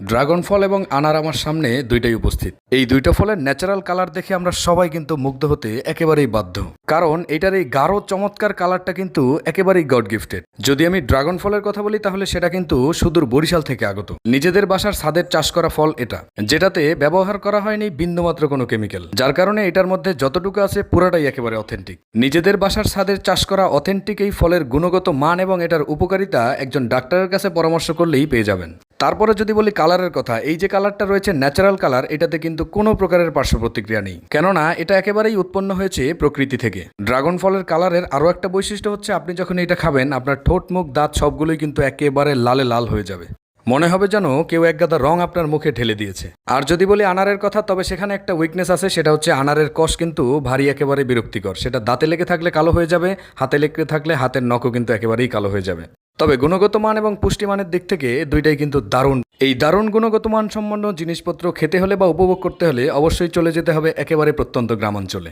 Dragon ফল এবং আনার আমার সামনে দুইটাই উপস্থিত। এই দুইটা ফলের ন্যাচারাল কালার দেখে আমরা সবাই কিন্তু মুগ্ধ হতে একেবারেই বাধ্য, কারণ এটার এই গাঢ় চমৎকার কালারটা কিন্তু একেবারেই গড গিফটেড। যদি আমি ড্রাগন ফলের কথা বলি তাহলে সেটা কিন্তু সুদূর বরিশাল থেকে আগত। নিজেদের বাসার ছাদের চাষ করা ফল এটা, যেটাতে ব্যবহার করা হয়নি বিন্দুমাত্র কোনো কেমিক্যাল, যার কারণে এটার মধ্যে যতটুকু আছে পুরাটাই একেবারে অথেন্টিক। নিজেদের বাসার ছাদের চাষ করা অথেন্টিক এই ফলের গুণগত মান এবং এটার উপকারিতা একজন ডাক্তারের কাছে পরামর্শ করলেই পেয়ে যাবেন। তারপরে যদি বলি কালারের কথা, এই যে কালারটা রয়েছে ন্যাচারাল কালার, এটাতে কিন্তু কোনো প্রকারের পার্শ্ব প্রতিক্রিয়া নেই, কেননা এটা একেবারেই উৎপন্ন হয়েছে প্রকৃতি থেকে। ড্রাগন ফলের কালারের আরও একটা বৈশিষ্ট্য হচ্ছে, আপনি যখন এটা খাবেন আপনার ঠোঁট মুখ দাঁত সবগুলোই কিন্তু একেবারে লালে লাল হয়ে যাবে, মনে হবে যেন কেউ একগাদা রং আপনার মুখে ঢেলে দিয়েছে। আর যদি বলি আনারের কথা, তবে সেখানে একটা উইকনেস আছে, সেটা হচ্ছে আনারের কষ কিন্তু ভারী একেবারে বিরক্তিকর। সেটা দাঁতে লেগে থাকলে কালো হয়ে যাবে, হাতে লেগে থাকলে হাতের নখও কিন্তু একেবারেই কালো হয়ে যাবে। তবে গুণগত মান এবং পুষ্টিমানের দিক থেকে দুইটাই কিন্তু দারুণ। এই দারুণ গুণগত মান সম্পন্ন জিনিসপত্র খেতে হলে বা উপভোগ করতে হলে অবশ্যই চলে যেতে হবে একেবারে প্রত্যন্ত গ্রামাঞ্চলে।